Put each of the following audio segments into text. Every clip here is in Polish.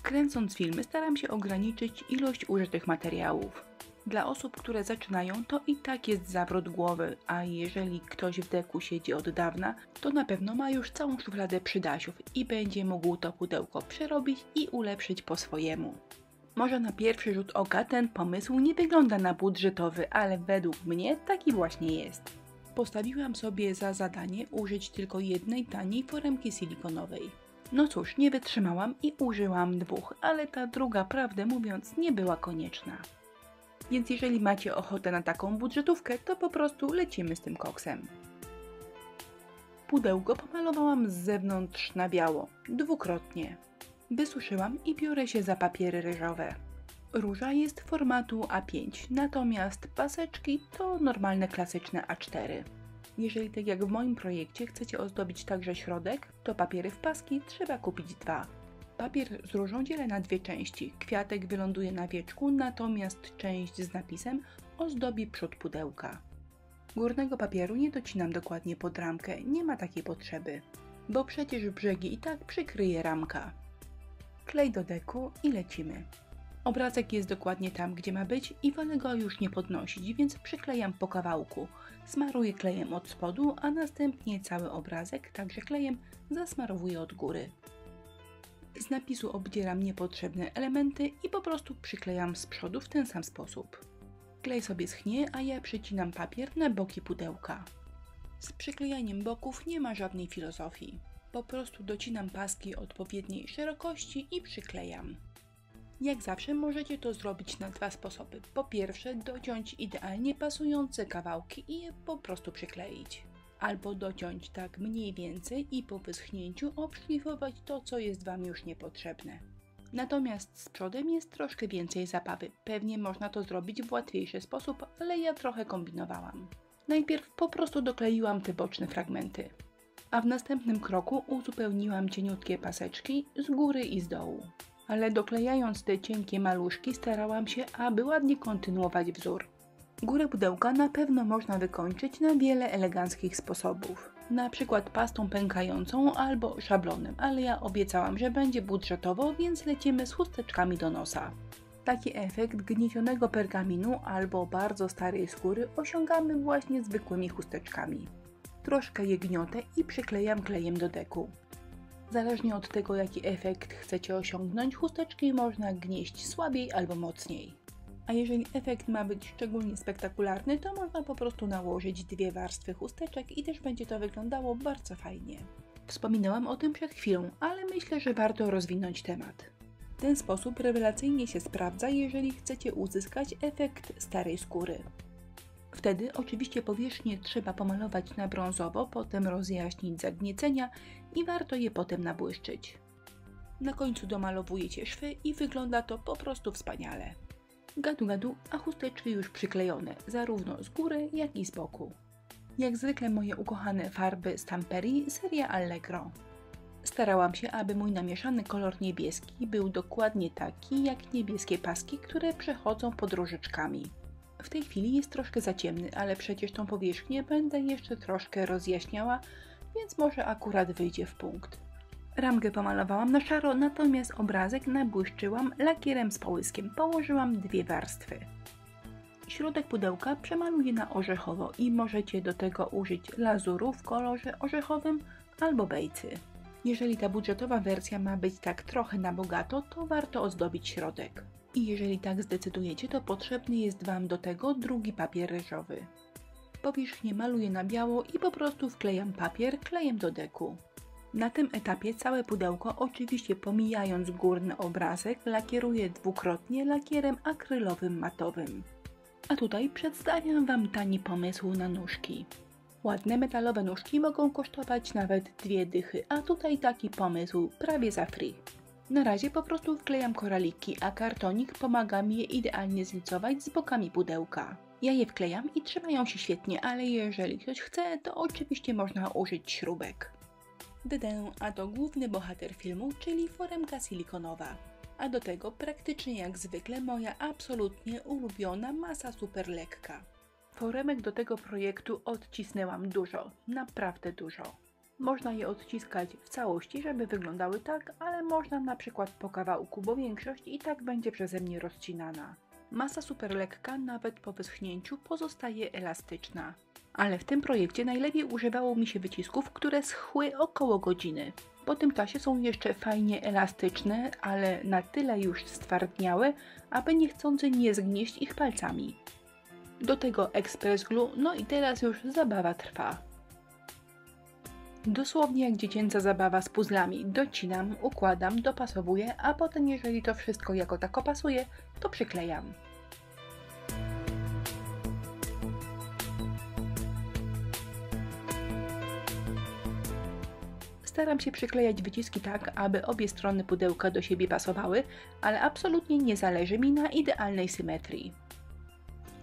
Kręcąc filmy staram się ograniczyć ilość użytych materiałów. Dla osób, które zaczynają, to i tak jest zawrót głowy, a jeżeli ktoś w deku siedzi od dawna, to na pewno ma już całą szufladę przydasiów i będzie mógł to pudełko przerobić i ulepszyć po swojemu. Może na pierwszy rzut oka ten pomysł nie wygląda na budżetowy, ale według mnie taki właśnie jest. Postawiłam sobie za zadanie użyć tylko jednej taniej foremki silikonowej. No cóż, nie wytrzymałam i użyłam dwóch, ale ta druga, prawdę mówiąc, nie była konieczna. Więc jeżeli macie ochotę na taką budżetówkę, to po prostu lecimy z tym koksem. Pudełko pomalowałam z zewnątrz na biało, dwukrotnie. Wysuszyłam i biorę się za papiery ryżowe. Róża jest formatu A5, natomiast paseczki to normalne klasyczne A4. Jeżeli tak jak w moim projekcie chcecie ozdobić także środek, to papiery w paski trzeba kupić dwa. Papier z różą dzielę na dwie części. Kwiatek wyląduje na wieczku, natomiast część z napisem ozdobi przód pudełka. Górnego papieru nie docinam dokładnie pod ramkę, nie ma takiej potrzeby, bo przecież brzegi i tak przykryje ramka. Klej do deku i lecimy. Obrazek jest dokładnie tam, gdzie ma być i wolę go już nie podnosić, więc przyklejam po kawałku. Smaruję klejem od spodu, a następnie cały obrazek, także klejem, zasmarowuję od góry. Z napisu obdzieram niepotrzebne elementy i po prostu przyklejam z przodu w ten sam sposób. Klej sobie schnie, a ja przycinam papier na boki pudełka. Z przyklejaniem boków nie ma żadnej filozofii. Po prostu docinam paski odpowiedniej szerokości i przyklejam. Jak zawsze możecie to zrobić na dwa sposoby. Po pierwsze, dociąć idealnie pasujące kawałki i je po prostu przykleić. Albo dociąć tak mniej więcej i po wyschnięciu obszlifować to, co jest Wam już niepotrzebne. Natomiast z przodem jest troszkę więcej zabawy. Pewnie można to zrobić w łatwiejszy sposób, ale ja trochę kombinowałam. Najpierw po prostu dokleiłam te boczne fragmenty, a w następnym kroku uzupełniłam cieniutkie paseczki z góry i z dołu. Ale doklejając te cienkie maluszki starałam się, aby ładnie kontynuować wzór. Górę pudełka na pewno można wykończyć na wiele eleganckich sposobów. Na przykład pastą pękającą albo szablonem, ale ja obiecałam, że będzie budżetowo, więc lecimy z chusteczkami do nosa. Taki efekt gniecionego pergaminu albo bardzo starej skóry osiągamy właśnie zwykłymi chusteczkami. Troszkę je gniotę i przyklejam klejem do deku. Zależnie od tego, jaki efekt chcecie osiągnąć, chusteczki można gnieść słabiej albo mocniej. A jeżeli efekt ma być szczególnie spektakularny, to można po prostu nałożyć dwie warstwy chusteczek i też będzie to wyglądało bardzo fajnie. Wspominałam o tym przed chwilą, ale myślę, że warto rozwinąć temat. Ten sposób rewelacyjnie się sprawdza, jeżeli chcecie uzyskać efekt starej skóry. Wtedy oczywiście powierzchnię trzeba pomalować na brązowo, potem rozjaśnić zagniecenia i warto je potem nabłyszczyć. Na końcu domalowujecie szwy i wygląda to po prostu wspaniale. Gadu gadu, a chusteczki już przyklejone, zarówno z góry, jak i z boku. Jak zwykle moje ukochane farby z Tamperii, seria Allegro. Starałam się, aby mój namieszany kolor niebieski był dokładnie taki, jak niebieskie paski, które przechodzą pod różyczkami. W tej chwili jest troszkę za ciemny, ale przecież tą powierzchnię będę jeszcze troszkę rozjaśniała, więc może akurat wyjdzie w punkt. Ramkę pomalowałam na szaro, natomiast obrazek nabłyszczyłam lakierem z połyskiem. Położyłam dwie warstwy. Środek pudełka przemaluję na orzechowo i możecie do tego użyć lazuru w kolorze orzechowym albo bejcy. Jeżeli ta budżetowa wersja ma być tak trochę na bogato, to warto ozdobić środek. I jeżeli tak zdecydujecie, to potrzebny jest Wam do tego drugi papier ryżowy. Powierzchnię maluję na biało i po prostu wklejam papier klejem do deku. Na tym etapie całe pudełko, oczywiście pomijając górny obrazek, lakieruję dwukrotnie lakierem akrylowym matowym. A tutaj przedstawiam Wam tani pomysł na nóżki. Ładne metalowe nóżki mogą kosztować nawet 2 dychy, a tutaj taki pomysł prawie za free. Na razie po prostu wklejam koraliki, a kartonik pomaga mi je idealnie zlicować z bokami pudełka. Ja je wklejam i trzymają się świetnie, ale jeżeli ktoś chce, to oczywiście można użyć śrubek. A to główny bohater filmu, czyli foremka silikonowa. A do tego praktycznie jak zwykle moja absolutnie ulubiona masa super lekka. Foremek do tego projektu odcisnęłam dużo, naprawdę dużo. Można je odciskać w całości, żeby wyglądały tak, ale można na przykład po kawałku, bo większość i tak będzie przeze mnie rozcinana. Masa super lekka, nawet po wyschnięciu, pozostaje elastyczna. Ale w tym projekcie najlepiej używało mi się wycisków, które schły około godziny. Po tym czasie są jeszcze fajnie elastyczne, ale na tyle już stwardniałe, aby niechcący nie zgnieść ich palcami. Do tego Express Glue, no i teraz już zabawa trwa. Dosłownie jak dziecięca zabawa z puzzlami. Docinam, układam, dopasowuję, a potem jeżeli to wszystko jako tako pasuje, to przyklejam. Staram się przyklejać wyciski tak, aby obie strony pudełka do siebie pasowały, ale absolutnie nie zależy mi na idealnej symetrii.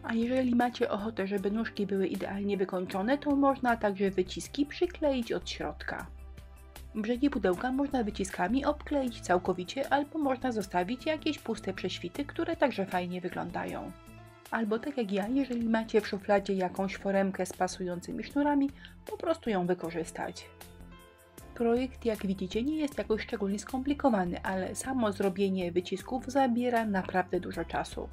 A jeżeli macie ochotę, żeby nóżki były idealnie wykończone, to można także wyciski przykleić od środka. Brzegi pudełka można wyciskami obkleić całkowicie, albo można zostawić jakieś puste prześwity, które także fajnie wyglądają. Albo tak jak ja, jeżeli macie w szufladzie jakąś foremkę z pasującymi sznurami, po prostu ją wykorzystać. Projekt, jak widzicie, nie jest jakoś szczególnie skomplikowany, ale samo zrobienie wycisków zabiera naprawdę dużo czasu.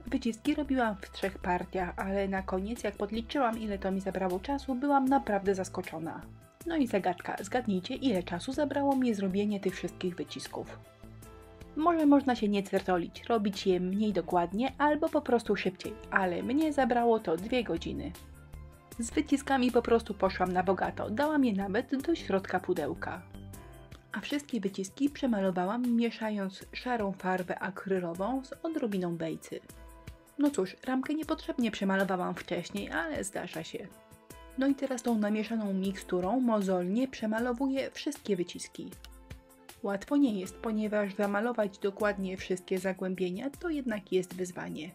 Wyciski robiłam w 3 partiach, ale na koniec, jak podliczyłam, ile to mi zabrało czasu, byłam naprawdę zaskoczona. No i zagadka, zgadnijcie, ile czasu zabrało mi zrobienie tych wszystkich wycisków. Może można się nie twertolić, robić je mniej dokładnie albo po prostu szybciej, ale mnie zabrało to 2 godziny. Z wyciskami po prostu poszłam na bogato, dałam je nawet do środka pudełka. A wszystkie wyciski przemalowałam mieszając szarą farbę akrylową z odrobiną bejcy. No cóż, ramkę niepotrzebnie przemalowałam wcześniej, ale zdarza się. No i teraz tą namieszaną miksturą mozolnie przemalowuję wszystkie wyciski. Łatwo nie jest, ponieważ zamalować dokładnie wszystkie zagłębienia to jednak jest wyzwanie.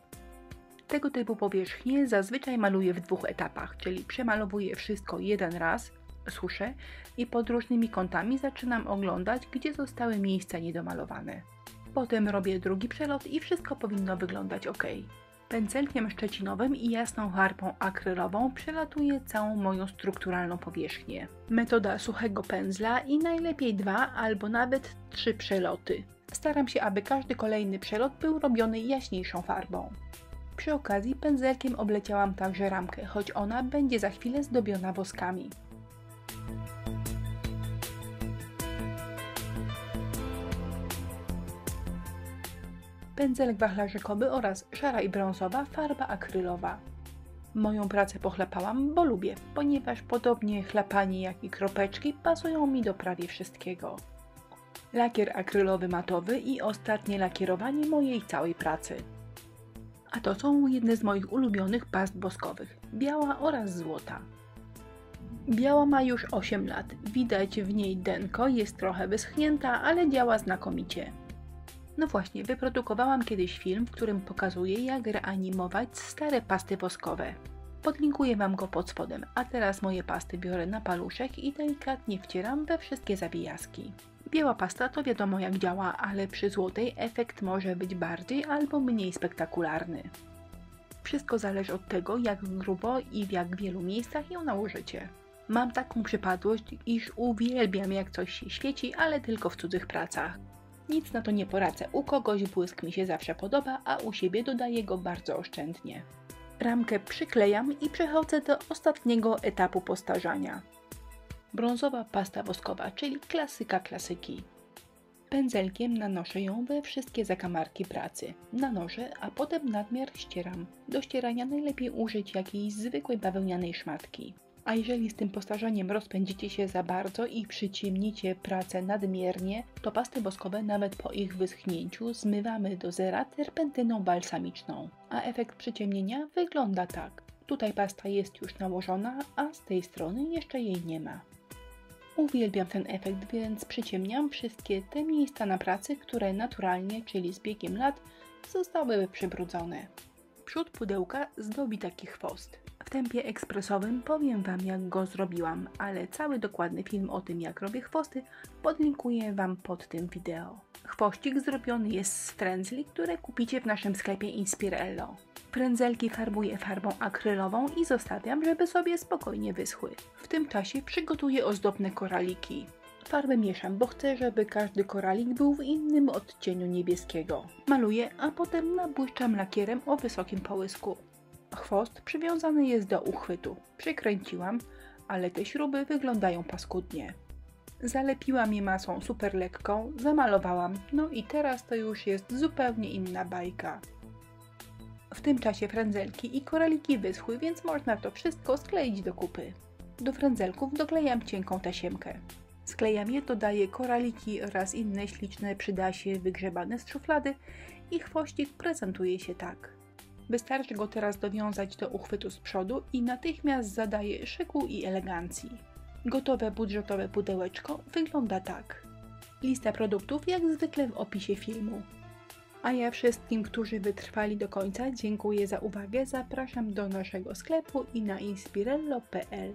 Tego typu powierzchnie zazwyczaj maluję w 2 etapach, czyli przemalowuję wszystko jeden raz, suszę i pod różnymi kątami zaczynam oglądać, gdzie zostały miejsca niedomalowane. Potem robię drugi przelot i wszystko powinno wyglądać ok. Pędzelkiem szczecinowym i jasną farbą akrylową przelatuję całą moją strukturalną powierzchnię. Metoda suchego pędzla i najlepiej 2 albo nawet 3 przeloty. Staram się, aby każdy kolejny przelot był robiony jaśniejszą farbą. Przy okazji pędzelkiem obleciałam także ramkę, choć ona będzie za chwilę zdobiona woskami. Pędzelek wachlarzykowy oraz szara i brązowa farba akrylowa. Moją pracę pochlapałam, bo lubię, ponieważ podobnie chlapanie jak i kropeczki pasują mi do prawie wszystkiego. Lakier akrylowy matowy i ostatnie lakierowanie mojej całej pracy. A to są jedne z moich ulubionych past woskowych, biała oraz złota. Biała ma już 8 lat, widać w niej denko, jest trochę wyschnięta, ale działa znakomicie. No właśnie, wyprodukowałam kiedyś film, w którym pokazuję, jak reanimować stare pasty woskowe. Podlinkuję Wam go pod spodem, a teraz moje pasty biorę na paluszek i delikatnie wcieram we wszystkie zawijaski. Biała pasta to wiadomo jak działa, ale przy złotej efekt może być bardziej albo mniej spektakularny. Wszystko zależy od tego, jak grubo i w jak wielu miejscach ją nałożycie. Mam taką przypadłość, iż uwielbiam jak coś się świeci, ale tylko w cudzych pracach. Nic na to nie poradzę, u kogoś błysk mi się zawsze podoba, a u siebie dodaję go bardzo oszczędnie. Ramkę przyklejam i przechodzę do ostatniego etapu postarzania. Brązowa pasta woskowa, czyli klasyka klasyki. Pędzelkiem nanoszę ją we wszystkie zakamarki pracy. Nanoszę, a potem nadmiar ścieram. Do ścierania najlepiej użyć jakiejś zwykłej bawełnianej szmatki. A jeżeli z tym postarzaniem rozpędzicie się za bardzo i przyciemnicie pracę nadmiernie, to pasty woskowe nawet po ich wyschnięciu zmywamy do zera terpentyną balsamiczną. A efekt przyciemnienia wygląda tak. Tutaj pasta jest już nałożona, a z tej strony jeszcze jej nie ma. Uwielbiam ten efekt, więc przyciemniam wszystkie te miejsca na pracy, które naturalnie, czyli z biegiem lat, zostały przybrudzone. Przód pudełka zdobi taki chwost. W tempie ekspresowym powiem Wam, jak go zrobiłam, ale cały dokładny film o tym, jak robię chwosty, podlinkuję Wam pod tym wideo. Chwościk zrobiony jest z frędzli, które kupicie w naszym sklepie Inspirello. Frędzelki farbuję farbą akrylową i zostawiam, żeby sobie spokojnie wyschły. W tym czasie przygotuję ozdobne koraliki. Farbę mieszam, bo chcę, żeby każdy koralik był w innym odcieniu niebieskiego. Maluję, a potem nabłyszczam lakierem o wysokim połysku. Chwost przywiązany jest do uchwytu. Przykręciłam, ale te śruby wyglądają paskudnie. Zalepiłam je masą super lekką, zamalowałam, no i teraz to już jest zupełnie inna bajka. W tym czasie frędzelki i koraliki wyschły, więc można to wszystko skleić do kupy. Do frędzelków doklejam cienką tasiemkę. Sklejam je, dodaję koraliki oraz inne śliczne przydasie wygrzebane z szuflady i chwościk prezentuje się tak. Wystarczy go teraz dowiązać do uchwytu z przodu i natychmiast zadaje szyku i elegancji. Gotowe budżetowe pudełeczko wygląda tak. Lista produktów jak zwykle w opisie filmu. A ja wszystkim, którzy wytrwali do końca, dziękuję za uwagę, zapraszam do naszego sklepu i na inspirello.pl.